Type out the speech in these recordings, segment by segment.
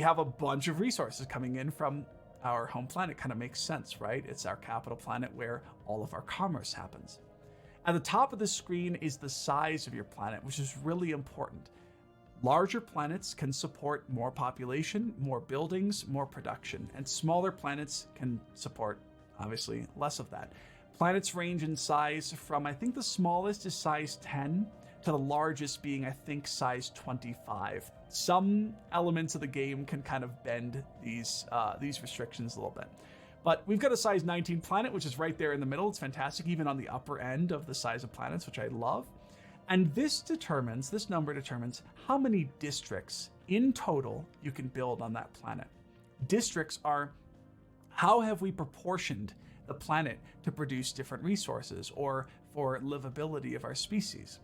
have a bunch of resources coming in from our home planet. Kind of makes sense, right? It's our capital planet where all of our commerce happens. At the top of the screen is the size of your planet, which is really important. Larger planets can support more population, more buildings, more production, and smaller planets can support, obviously, less of that. Planets range in size from, I think the smallest is size 10 to the largest being, I think, size 25. Some elements of the game can kind of bend these restrictions a little bit. But we've got a size 19 planet, which is right there in the middle. It's fantastic, even on the upper end of the size of planets, which I love. And this number determines how many districts in total you can build on that planet. Districts are how have we proportioned the planet to produce different resources or for livability of our species.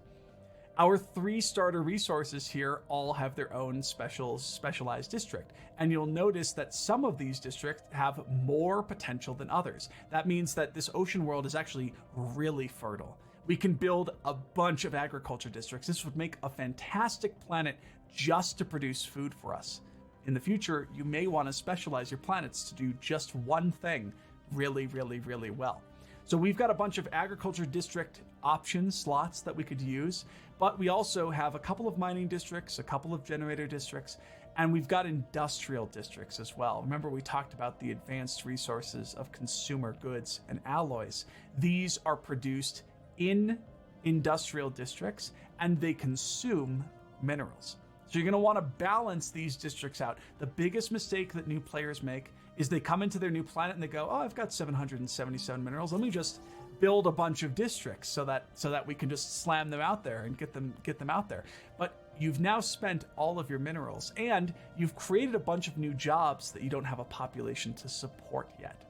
Our 3 starter resources here all have their own specialized district, and you'll notice that some of these districts have more potential than others. That means that this ocean world is actually really fertile. We can build a bunch of agriculture districts. This would make a fantastic planet just to produce food for us. In the future, you may want to specialize your planets to do just one thing really, really, really well. So we've got a bunch of agriculture district option slots that we could use, but we also have a couple of mining districts, a couple of generator districts, and we've got industrial districts as well. Remember, we talked about the advanced resources of consumer goods and alloys. These are produced in industrial districts and they consume minerals. So you're going to want to balance these districts out. The biggest mistake that new players make is they come into their new planet and they go, oh, I've got 777 minerals. Let me just build a bunch of districts so that we can just slam them out there and get them out there. But you've now spent all of your minerals and you've created a bunch of new jobs that you don't have a population to support yet.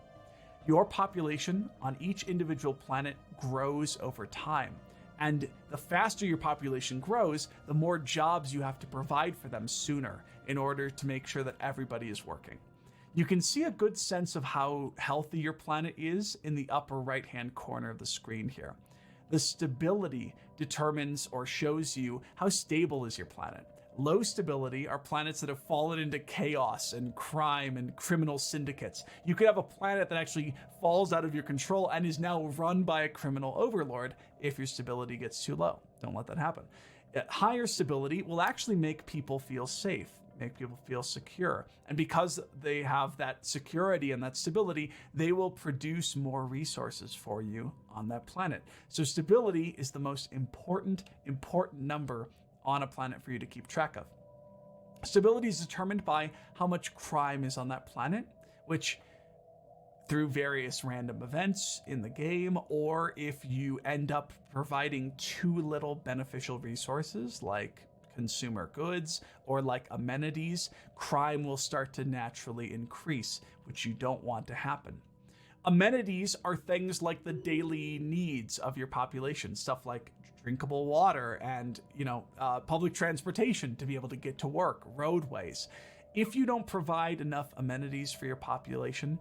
Your population on each individual planet grows over time. And the faster your population grows, the more jobs you have to provide for them sooner in order to make sure that everybody is working. You can see a good sense of how healthy your planet is in the upper right-hand corner of the screen here. The stability determines or shows you how stable is your planet. Low stability are planets that have fallen into chaos and crime and criminal syndicates. You could have a planet that actually falls out of your control and is now run by a criminal overlord if your stability gets too low. Don't let that happen. Higher stability will actually make people feel safe, make people feel secure. And because they have that security and that stability, they will produce more resources for you on that planet. So stability is the most important number on a planet for you to keep track of. Stability is determined by how much crime is on that planet, which through various random events in the game, or if you end up providing too little beneficial resources like consumer goods or like amenities, crime will start to naturally increase, which you don't want to happen. Amenities are things like the daily needs of your population, stuff like drinkable water and, public transportation to be able to get to work, roadways. If you don't provide enough amenities for your population,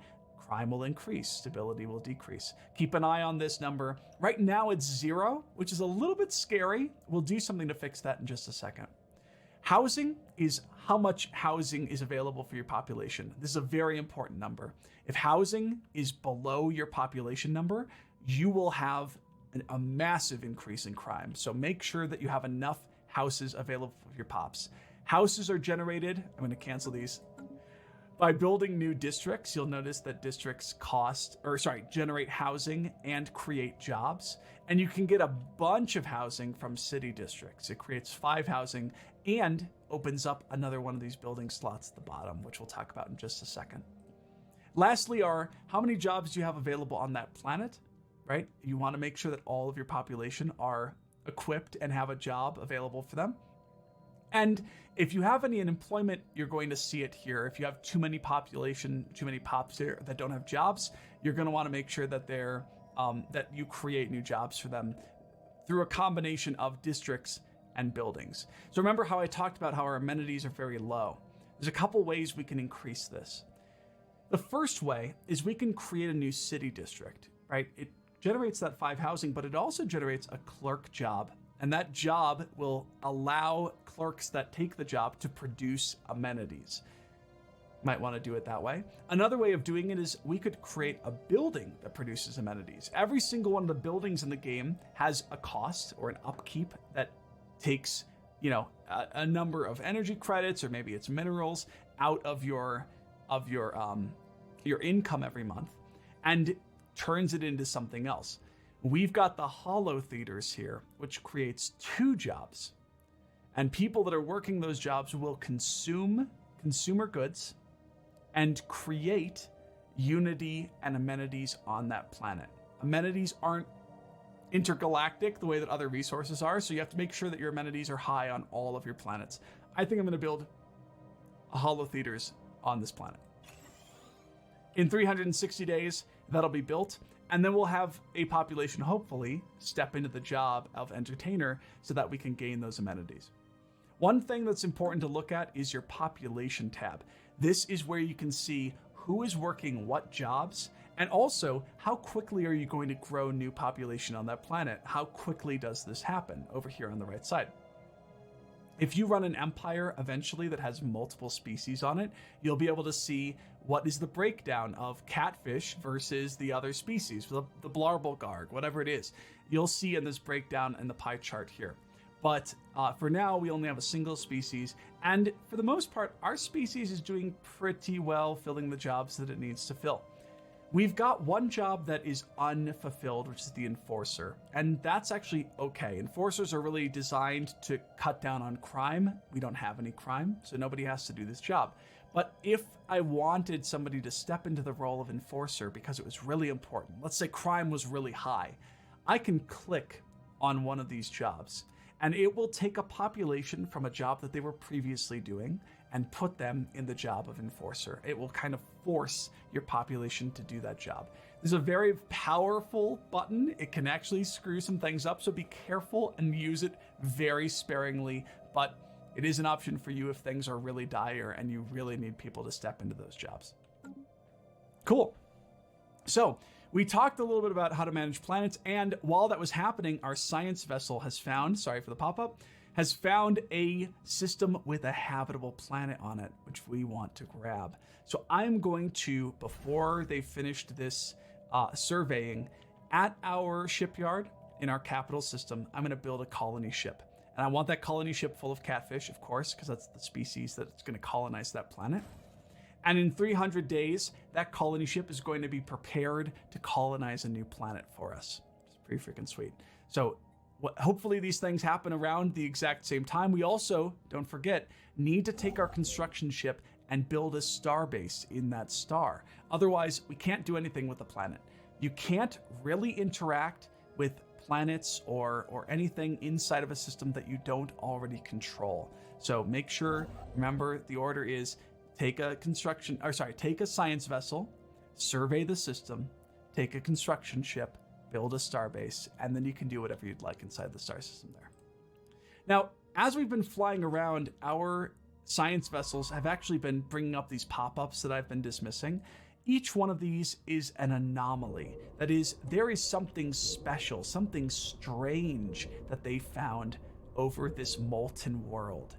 crime will increase, stability will decrease. Keep an eye on this number. Right now it's 0, which is a little bit scary. We'll do something to fix that in just a second. Housing is how much housing is available for your population. This is a very important number. If housing is below your population number, you will have a massive increase in crime. So make sure that you have enough houses available for your pops. Houses are generated, I'm going to cancel these. By building new districts, you'll notice that districts generate housing and create jobs. And you can get a bunch of housing from city districts. It creates 5 housing and opens up another one of these building slots at the bottom, which we'll talk about in just a second. Lastly are how many jobs do you have available on that planet, right? You want to make sure that all of your population are equipped and have a job available for them. And if you have any unemployment, you're going to see it here. If you have too many pops here that don't have jobs, you're going to want to make sure that that you create new jobs for them through a combination of districts and buildings. So remember how I talked about how our amenities are very low. There's a couple ways we can increase this. The first way is we can create a new city district, right? It generates that 5 housing, but it also generates a clerk job. And that job will allow clerks that take the job to produce amenities. Might want to do it that way. Another way of doing it is we could create a building that produces amenities. Every single one of the buildings in the game has a cost or an upkeep that takes, you know, a number of energy credits, or maybe it's minerals, out of your income every month, and turns it into something else. We've got the Hollow Theaters here, which creates 2 jobs, and people that are working those jobs will consume consumer goods and create unity and amenities on that planet. Amenities aren't intergalactic the way that other resources are, so you have to make sure that your amenities are high on all of your planets. I think I'm going to build a Hollow Theaters on this planet. In 360 days, that'll be built, and then we'll have a population hopefully step into the job of entertainer so that we can gain those amenities. One thing that's important to look at is your population tab. This is where you can see who is working what jobs, and also how quickly are you going to grow new population on that planet? How quickly does this happen over here on the right side? If you run an empire eventually that has multiple species on it, you'll be able to see what is the breakdown of catfish versus the other species, the Blarbalgarg, whatever it is. You'll see in this breakdown in the pie chart here. But for now, we only have a single species, and for the most part, our species is doing pretty well filling the jobs that it needs to fill. We've got one job that is unfulfilled, which is the Enforcer, and that's actually okay. Enforcers are really designed to cut down on crime. We don't have any crime, so nobody has to do this job. But if I wanted somebody to step into the role of Enforcer because it was really important, let's say crime was really high, I can click on one of these jobs, and it will take a population from a job that they were previously doing and put them in the job of Enforcer. It will kind of force your population to do that job. This is a very powerful button. It can actually screw some things up, so be careful and use it very sparingly, but it is an option for you if things are really dire and you really need people to step into those jobs. Cool. So we talked a little bit about how to manage planets, and while that was happening, our science vessel has found, sorry for the pop-up, has found a system with a habitable planet on it, which we want to grab. So I'm going to, before they finished this surveying, at our shipyard in our capital system, I'm going to build a colony ship. And I want that colony ship full of catfish, of course, because that's the species that's going to colonize that planet. And in 300 days, that colony ship is going to be prepared to colonize a new planet for us. It's pretty freaking sweet. So hopefully these things happen around the exact same time. We also, don't forget, need to take our construction ship and build a star base in that star. Otherwise, we can't do anything with the planet. You can't really interact with planets or anything inside of a system that you don't already control. So make sure, remember, the order is take a science vessel, survey the system, take a construction ship, build a starbase, and then you can do whatever you'd like inside the star system there. Now, as we've been flying around, our science vessels have actually been bringing up these pop-ups that I've been dismissing. Each one of these is an anomaly. That is, there is something special, something strange that they found over this molten world.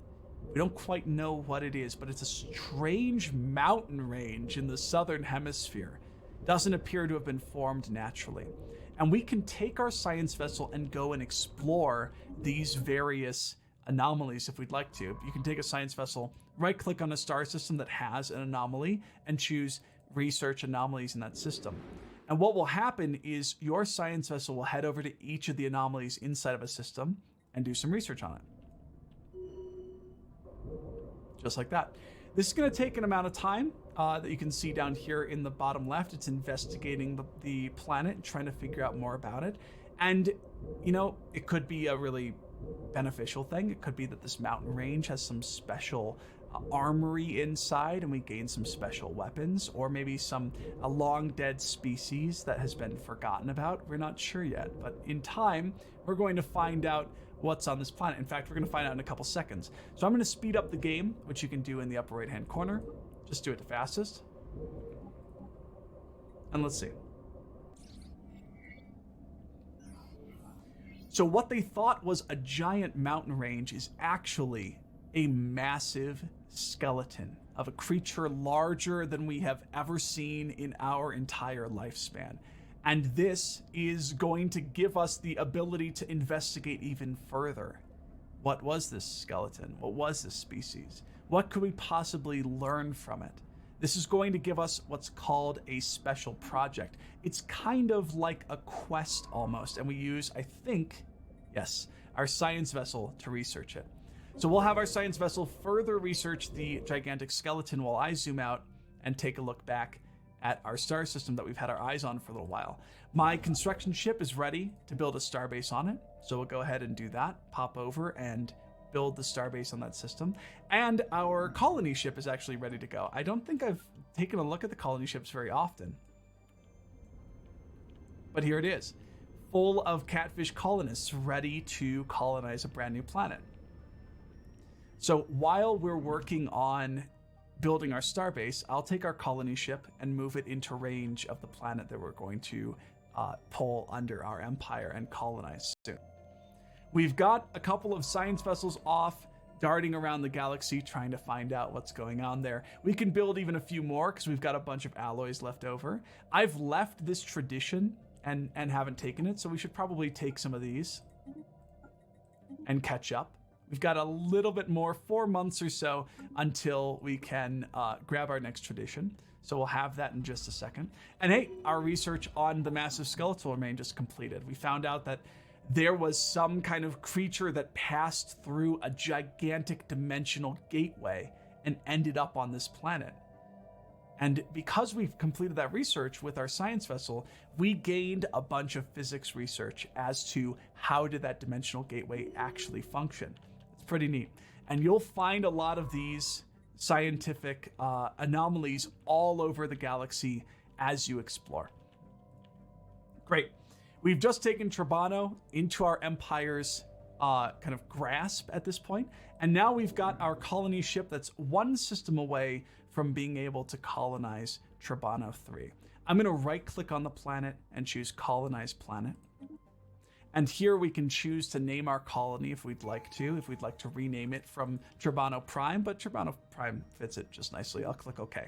We don't quite know what it is, but it's a strange mountain range in the southern hemisphere. Doesn't appear to have been formed naturally. And we can take our science vessel and go and explore these various anomalies if we'd like to. You can take a science vessel, right-click on a star system that has an anomaly, and choose research anomalies in that system. And what will happen is your science vessel will head over to each of the anomalies inside of a system and do some research on it. Just like that. This is going to take an amount of time that you can see down here in the bottom left. It's investigating the planet and trying to figure out more about it. And, you know, it could be a really beneficial thing. It could be that this mountain range has some special armory inside and we gain some special weapons, or maybe a long dead species that has been forgotten about. We're not sure yet, but in time, we're going to find out what's on this planet. In fact, we're going to find out in a couple seconds. So I'm going to speed up the game, which you can do in the upper right hand corner. Just do it the fastest. And let's see. So what they thought was a giant mountain range is actually a massive skeleton, of a creature larger than we have ever seen in our entire lifespan. And this is going to give us the ability to investigate even further. What was this skeleton? What was this species? What could we possibly learn from it? This is going to give us what's called a special project. It's kind of like a quest almost, and we use, I think, yes, our science vessel to research it. So we'll have our science vessel further research the gigantic skeleton while I zoom out and take a look back at our star system that we've had our eyes on for a little while. My construction ship is ready to build a starbase on it, so we'll go ahead and do that. Pop over and build the starbase on that system. And our colony ship is actually ready to go. I don't think I've taken a look at the colony ships very often, but here it is, full of catfish colonists ready to colonize a brand new planet. So while we're working on building our starbase, I'll take our colony ship and move it into range of the planet that we're going to pull under our empire and colonize soon. We've got a couple of science vessels off, darting around the galaxy, trying to find out what's going on there. We can build even a few more because we've got a bunch of alloys left over. I've left this tradition and haven't taken it, so we should probably take some of these and catch up. We've got a little bit more, 4 months or so, until we can grab our next tradition. So we'll have that in just a second. And hey, our research on the massive skeletal remain just completed. We found out that there was some kind of creature that passed through a gigantic dimensional gateway and ended up on this planet. And because we've completed that research with our science vessel, we gained a bunch of physics research as to how did that dimensional gateway actually function. It's pretty neat. And you'll find a lot of these scientific anomalies all over the galaxy as you explore. Great. We've just taken Trabano into our empire's kind of grasp at this point, and now we've got our colony ship that's one system away from being able to colonize Trabano 3. I'm going to right-click on the planet and choose Colonize Planet. And here we can choose to name our colony if we'd like to rename it from Trabano Prime, but Trabano Prime fits it just nicely. I'll click OK.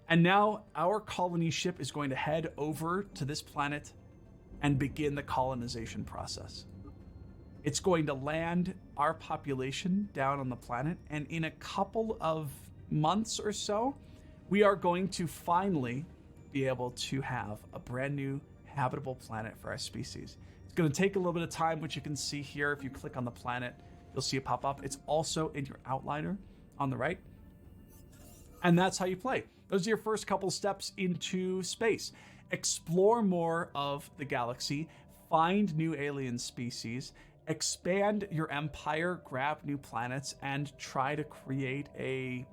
And now our colony ship is going to head over to this planet and begin the colonization process. It's going to land our population down on the planet, and in a couple of months or so, we are going to finally be able to have a brand new habitable planet for our species. It's going to take a little bit of time, which you can see here. If you click on the planet, you'll see it pop up. It's also in your outliner on the right. And that's how you play. Those are your first couple steps into space. Explore more of the galaxy, find new alien species, expand your empire, grab new planets, and try to create a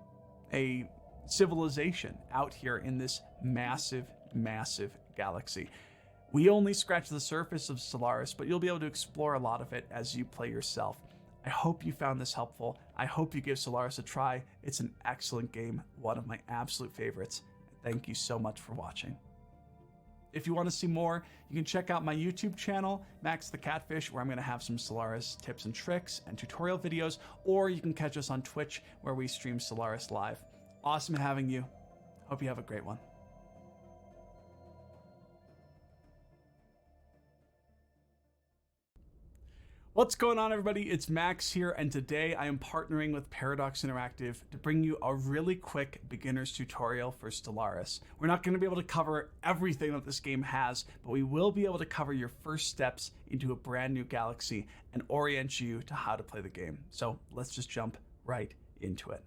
civilization out here in this massive, massive galaxy. We only scratch the surface of Stellaris, but you'll be able to explore a lot of it as you play yourself. I hope you found this helpful. I hope you give Stellaris a try. It's an excellent game, one of my absolute favorites. Thank you so much for watching. If you want to see more, you can check out my YouTube channel, Max the Catfish, where I'm going to have some Stellaris tips and tricks and tutorial videos, or you can catch us on Twitch, where we stream Stellaris live. Awesome having you. Hope you have a great one. What's going on, everybody? It's Max here, and today I am partnering with Paradox Interactive to bring you a really quick beginner's tutorial for Stellaris. We're not going to be able to cover everything that this game has, but we will be able to cover your first steps into a brand new galaxy and orient you to how to play the game. So let's just jump right into it.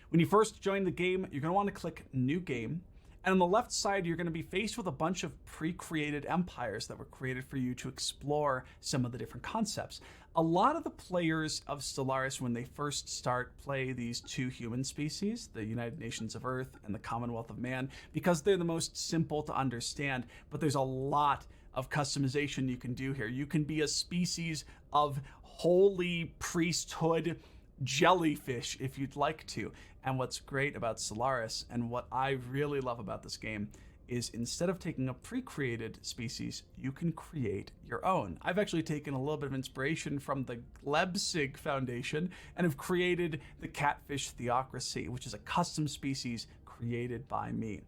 When you first join the game, you're going to want to click New Game. And on the left side, you're going to be faced with a bunch of pre-created empires that were created for you to explore some of the different concepts. A lot of the players of Stellaris, when they first start, play these two human species, the United Nations of Earth and the Commonwealth of Man, because they're the most simple to understand. But there's a lot of customization you can do here. You can be a species of holy priesthood jellyfish if you'd like to. And what's great about Stellaris, and what I really love about this game, is instead of taking a pre-created species, you can create your own. I've actually taken a little bit of inspiration from the Leipzig Foundation and have created the catfish theocracy, which is a custom species created by me.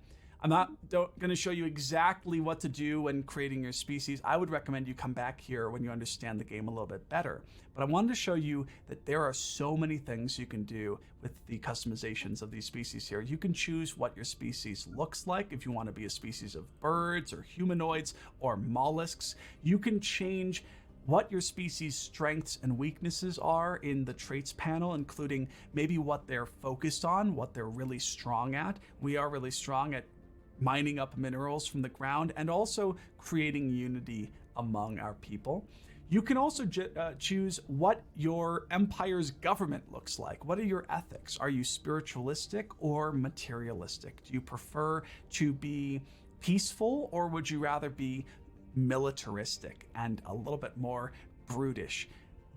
I'm not going to show you exactly what to do when creating your species. I would recommend you come back here when you understand the game a little bit better. But I wanted to show you that there are so many things you can do with the customizations of these species here. You can choose what your species looks like. If you want to be a species of birds or humanoids or mollusks, you can change what your species' strengths and weaknesses are in the traits panel, including maybe what they're focused on, what they're really strong at. We are really strong at mining up minerals from the ground and also creating unity among our people. You can also choose what your empire's government looks like. What are your ethics? Are you spiritualistic or materialistic? Do you prefer to be peaceful, or would you rather be militaristic and a little bit more brutish?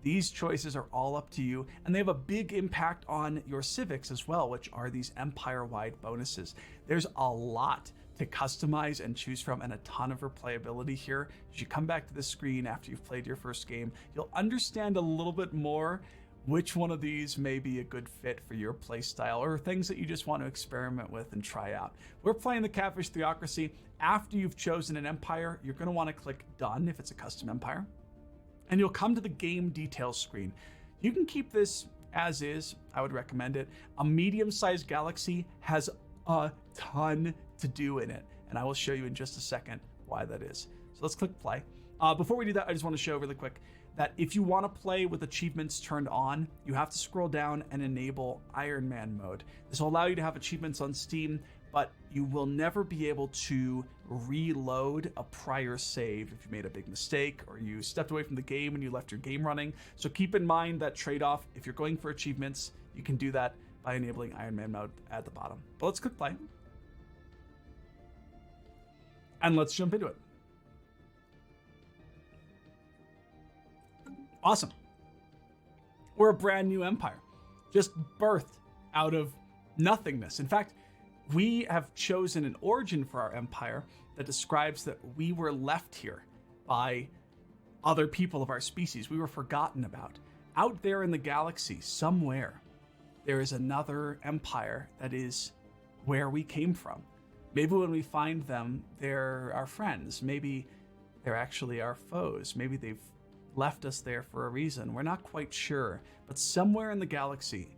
These choices are all up to you, and they have a big impact on your civics as well, which are these empire-wide bonuses. There's a lot to customize and choose from, and a ton of replayability here. As you come back to this screen after you've played your first game, you'll understand a little bit more which one of these may be a good fit for your playstyle, or things that you just want to experiment with and try out. We're playing the Catfish Theocracy. After you've chosen an empire, you're going to want to click Done if it's a custom empire, and you'll come to the game details screen. You can keep this as is. I would recommend it. A medium-sized galaxy has a ton to do in it, and I will show you in just a second why that is. So let's click play. Before we do that, I just want to show really quick that if you want to play with achievements turned on, you have to scroll down and enable Iron Man mode. This will allow you to have achievements on Steam, but you will never be able to reload a prior save if you made a big mistake or you stepped away from the game and you left your game running. So keep in mind that trade-off. If you're going for achievements, you can do that by enabling Iron Man mode at the bottom. But let's click play. And let's jump into it. Awesome. We're a brand new empire, just birthed out of nothingness. In fact, we have chosen an origin for our empire that describes that we were left here by other people of our species. We were forgotten about. Out there in the galaxy, somewhere, there is another empire that is where we came from. Maybe when we find them, they're our friends. Maybe they're actually our foes. Maybe they've left us there for a reason. We're not quite sure, but somewhere in the galaxy,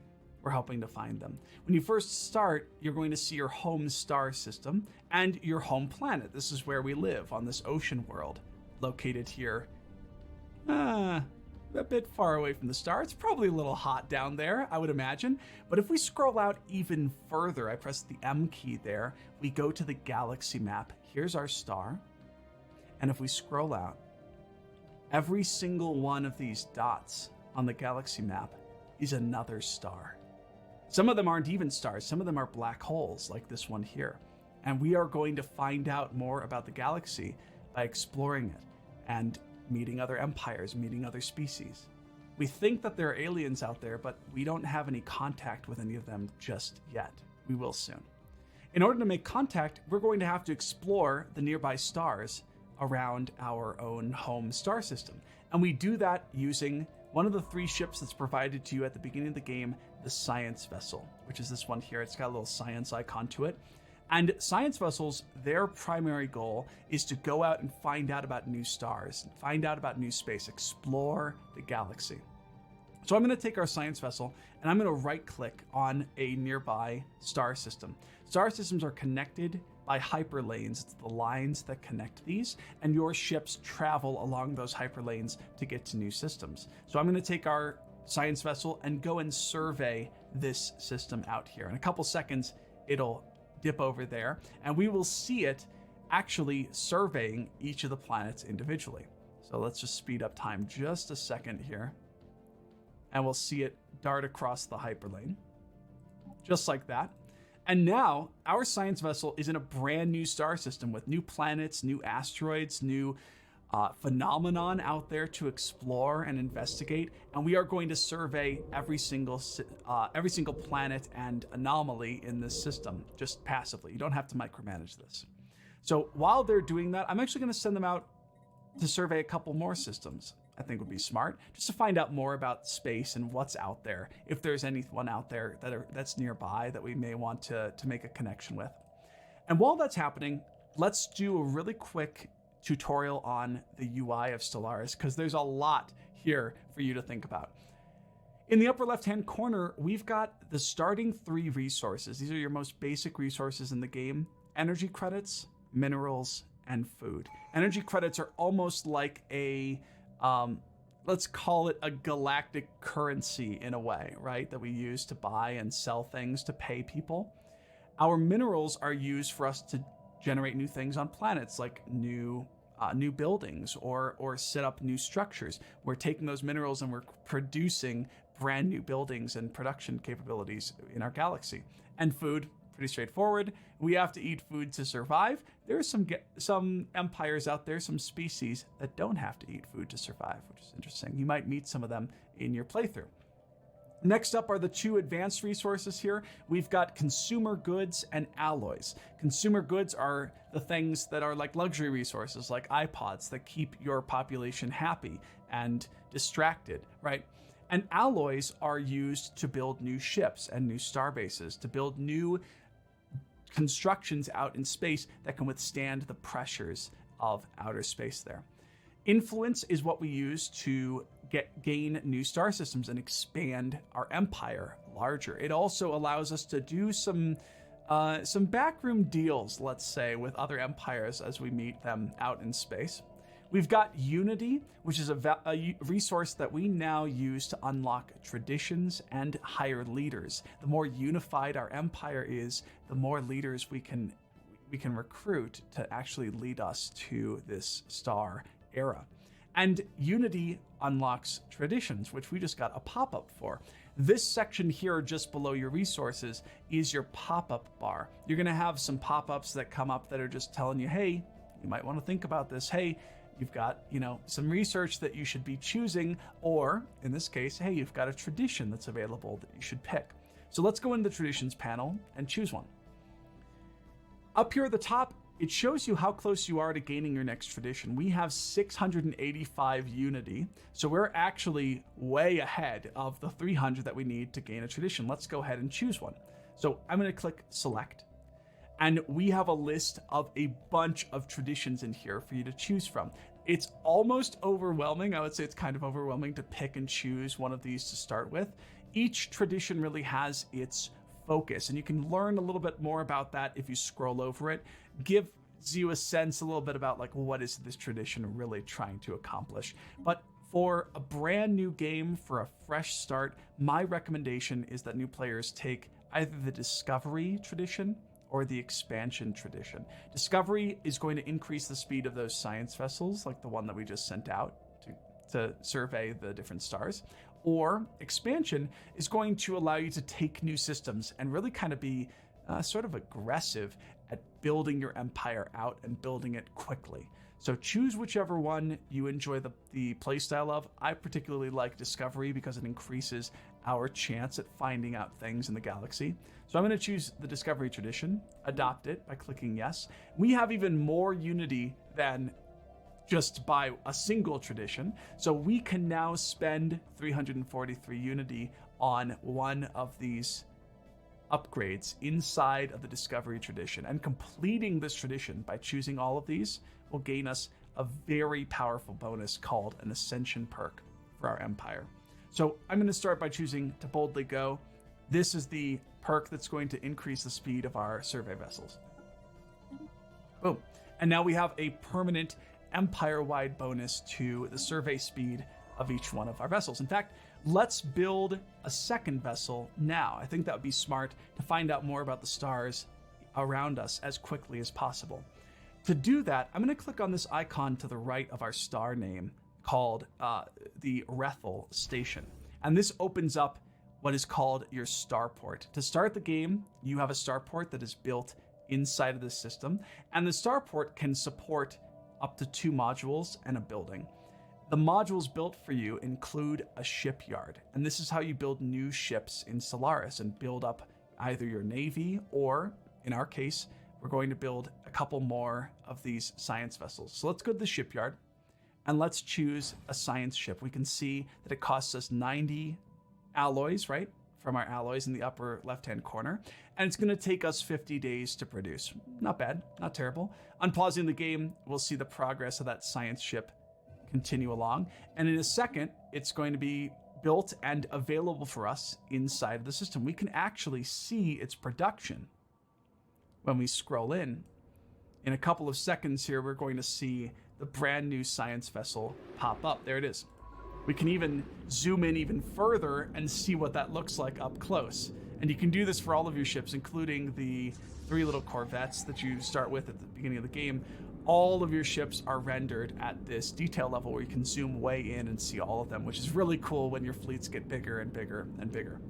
we're helping to find them. When you first start, you're going to see your home star system and your home planet. This is where we live, on this ocean world, located here. A bit far away from the star. It's probably a little hot down there, I would imagine. But if we scroll out even further, I press the M key there, we go to the galaxy map. Here's our star. And if we scroll out, every single one of these dots on the galaxy map is another star. Some of them aren't even stars. Some of them are black holes, like this one here. And we are going to find out more about the galaxy by exploring it and meeting other empires, meeting other species. We think that there are aliens out there, but we don't have any contact with any of them just yet. We will soon. In order to make contact, we're going to have to explore the nearby stars around our own home star system. And we do that using one of the 3 ships that's provided to you at the beginning of the game, the science vessel, which is this one here. It's got a little science icon to it. And science vessels, their primary goal is to go out and find out about new stars, find out about new space, explore the galaxy. So I'm going to take our science vessel and I'm going to right click on a nearby star system. Star systems are connected by hyperlanes. It's the lines that connect these, and your ships travel along those hyperlanes to get to new systems. So I'm going to take our science vessel and go and survey this system out here. In a couple seconds, it'll dip over there, and we will see it actually surveying each of the planets individually. So let's just speed up time just a second here, and we'll see it dart across the hyperlane, just like that. And now our science vessel is in a brand new star system with new planets, new asteroids, new phenomenon out there to explore and investigate. And we are going to survey every single planet and anomaly in this system just passively. You don't have to micromanage this. So while they're doing that, I'm actually going to send them out to survey a couple more systems. I think would be smart, just to find out more about space and what's out there, if there's anyone out there that's nearby that we may want to make a connection with. And while that's happening, let's do a really quick tutorial on the UI of Stellaris, because there's a lot here for you to think about. In the upper left-hand corner, we've got the starting 3 resources. These are your most basic resources in the game: energy credits, minerals, and food. Energy credits are almost like a let's call it a galactic currency in a way, right? That we use to buy and sell things to pay people. Our minerals are used for us to generate new things on planets, like new buildings or set up new structures. We're taking those minerals and we're producing brand new buildings and production capabilities in our galaxy. And food, pretty straightforward. We have to eat food to survive. There are some empires out there, some species that don't have to eat food to survive, which is interesting. You might meet some of them in your playthrough. Next up are the 2 advanced resources here. We've got consumer goods and alloys. Consumer goods are the things that are like luxury resources, like iPods, that keep your population happy and distracted, right? And alloys are used to build new ships and new star bases, to build new constructions out in space that can withstand the pressures of outer space there. Influence is what we use to gain new star systems and expand our empire larger. It also allows us to do some backroom deals, let's say, with other empires as we meet them out in space. We've got Unity, which is a resource that we now use to unlock traditions and hire leaders. The more unified our empire is, the more leaders we can recruit to actually lead us to this star era. And Unity unlocks traditions, which we just got a pop-up for. This section here, just below your resources, is your pop-up bar. You're going to have some pop-ups that come up that are just telling you, hey, you might want to think about this. Hey, you've got, some research that you should be choosing, or in this case, hey, you've got a tradition that's available that you should pick. So let's go into the traditions panel and choose one. Up here at the top, it shows you how close you are to gaining your next tradition. We have 685 Unity, so we're actually way ahead of the 300 that we need to gain a tradition. Let's go ahead and choose one. So I'm going to click select, and we have a list of a bunch of traditions in here for you to choose from. It's almost overwhelming. I would say it's kind of overwhelming to pick and choose one of these to start with. Each tradition really has its focus, and you can learn a little bit more about that if you scroll over it. Gives you a sense a little bit about like, what is this tradition really trying to accomplish. But for a brand new game, for a fresh start, my recommendation is that new players take either the Discovery tradition or the Expansion tradition. Discovery is going to increase the speed of those science vessels, like the one that we just sent out to survey the different stars. Or Expansion is going to allow you to take new systems and really kind of be sort of aggressive at building your empire out and building it quickly. So choose whichever one you enjoy the playstyle of. I particularly like Discovery because it increases our chance at finding out things in the galaxy. So I'm going to choose the Discovery tradition, adopt it by clicking yes. We have even more Unity than just by a single tradition. So we can now spend 343 Unity on one of these upgrades inside of the Discovery tradition, and completing this tradition by choosing all of these will gain us a very powerful bonus called an Ascension perk for our empire. So I'm going to start by choosing to boldly go. This is the perk that's going to increase the speed of our survey vessels. Boom. And now we have a permanent empire-wide bonus to the survey speed of each one of our vessels. In fact, let's build a second vessel now. I think that would be smart to find out more about the stars around us as quickly as possible. To do that, I'm going to click on this icon to the right of our star name called the Rethel Station. And this opens up what is called your starport. To start the game, you have a starport that is built inside of the system, and the starport can support up to 2 modules and a building. The modules built for you include a shipyard, and this is how you build new ships in Stellaris and build up either your navy or, in our case, we're going to build a couple more of these science vessels. So let's go to the shipyard and let's choose a science ship. We can see that it costs us 90 alloys, right? From our alloys in the upper left-hand corner. And it's going to take us 50 days to produce. Not bad, not terrible. Unpausing the game, we'll see the progress of that science ship continue along. And in a second, it's going to be built and available for us inside of the system. We can actually see its production when we scroll in. In a couple of seconds here, we're going to see the brand new science vessel pop up. There it is. We can even zoom in even further and see what that looks like up close. And you can do this for all of your ships, including the 3 little corvettes that you start with at the beginning of the game. All of your ships are rendered at this detail level where you can zoom way in and see all of them, which is really cool when your fleets get bigger and bigger and bigger.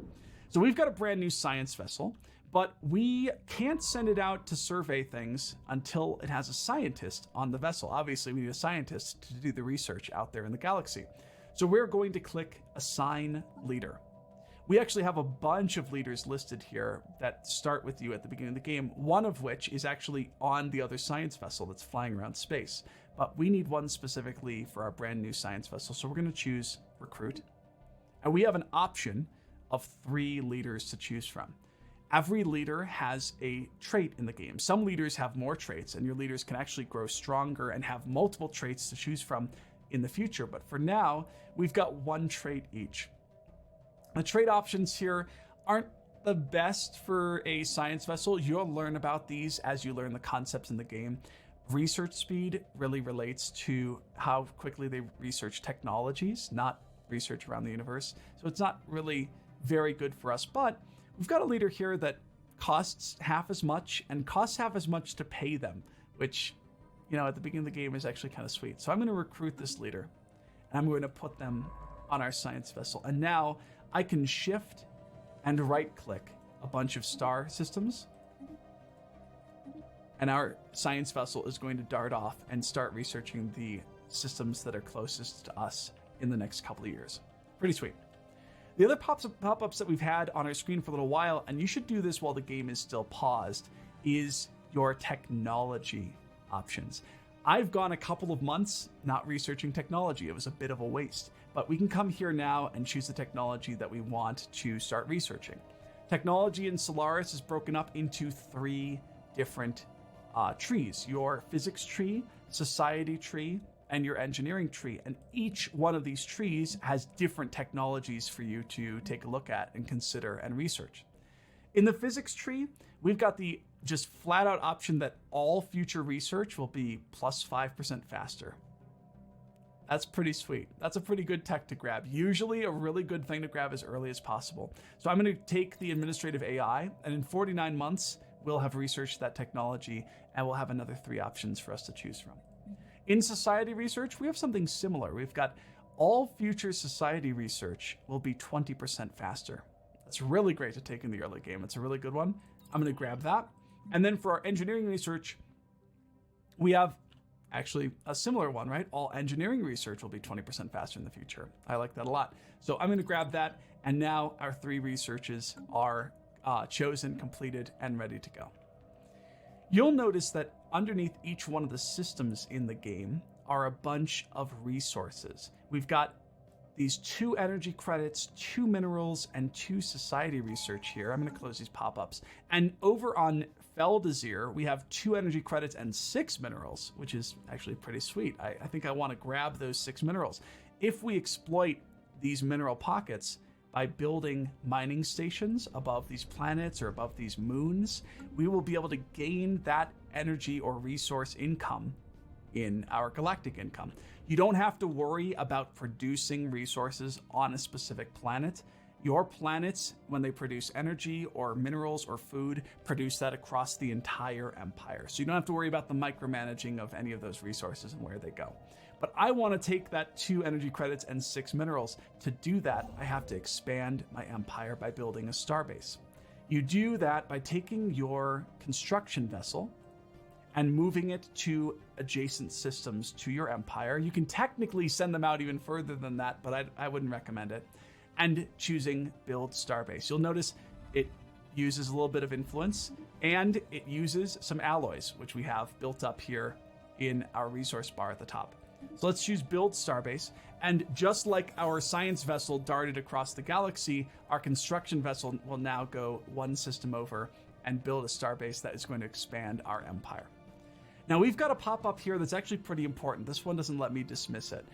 So we've got a brand new science vessel, but we can't send it out to survey things until it has a scientist on the vessel. Obviously, we need a scientist to do the research out there in the galaxy. So we're going to click Assign Leader. We actually have a bunch of leaders listed here that start with you at the beginning of the game, one of which is actually on the other science vessel that's flying around space. But we need one specifically for our brand new science vessel, so we're going to choose Recruit. And we have an option of 3 leaders to choose from. Every leader has a trait in the game. Some leaders have more traits, and your leaders can actually grow stronger and have multiple traits to choose from in the future. But for now, we've got 1 trait each. The trait options here aren't the best for a science vessel. You'll learn about these as you learn the concepts in the game. Research speed really relates to how quickly they research technologies, not research around the universe. So it's not really very good for us, but we've got a leader here that costs half as much and costs half as much to pay them, which, you know, at the beginning of the game is actually kind of sweet. So I'm going to recruit this leader and I'm going to put them on our science vessel. And now I can shift and right click a bunch of star systems, and our science vessel is going to dart off and start researching the systems that are closest to us in the next couple of years. Pretty sweet. The other pop-ups that we've had on our screen for a little while, and you should do this while the game is still paused, is your technology options. I've gone a couple of months not researching technology. It was a bit of a waste, but we can come here now and choose the technology that we want to start researching. Technology in Stellaris is broken up into 3 different trees: your physics tree, society tree, and your engineering tree. And each one of these trees has different technologies for you to take a look at and consider and research. In the physics tree, we've got the just flat out option that all future research will be plus 5% faster. That's pretty sweet. That's a pretty good tech to grab. Usually a really good thing to grab as early as possible. So I'm going to take the administrative AI, and in 49 months, we'll have researched that technology and we'll have another 3 options for us to choose from. In society research, we have something similar. We've got all future society research will be 20% faster. That's really great to take in the early game. It's a really good one. I'm going to grab that. And then for our engineering research, we have actually a similar one, right? All engineering research will be 20% faster in the future. I like that a lot. So I'm going to grab that. And now our 3 researches are chosen, completed, and ready to go. You'll notice that underneath each one of the systems in the game are a bunch of resources. We've got these 2 energy credits, 2 minerals, and 2 society research here. I'm going to close these pop-ups. And over on Feldazir, we have 2 energy credits and 6 minerals, which is actually pretty sweet. I think I want to grab those 6 minerals. If we exploit these mineral pockets by building mining stations above these planets or above these moons, we will be able to gain that energy or resource income in our galactic income. You don't have to worry about producing resources on a specific planet. Your planets, when they produce energy or minerals or food, produce that across the entire empire. So you don't have to worry about the micromanaging of any of those resources and where they go. But I want to take that 2 energy credits and 6 minerals. To do that, I have to expand my empire by building a starbase. You do that by taking your construction vessel and moving it to adjacent systems to your empire. You can technically send them out even further than that, but I wouldn't recommend it. And choosing Build Starbase. You'll notice it uses a little bit of influence And it uses some alloys, which we have built up here in our resource bar at the top. So let's choose Build Starbase. And just like our science vessel darted across the galaxy, our construction vessel will now go one system over and build a starbase that is going to expand our empire. Now we've got a pop-up here that's actually pretty important. This one doesn't let me dismiss it.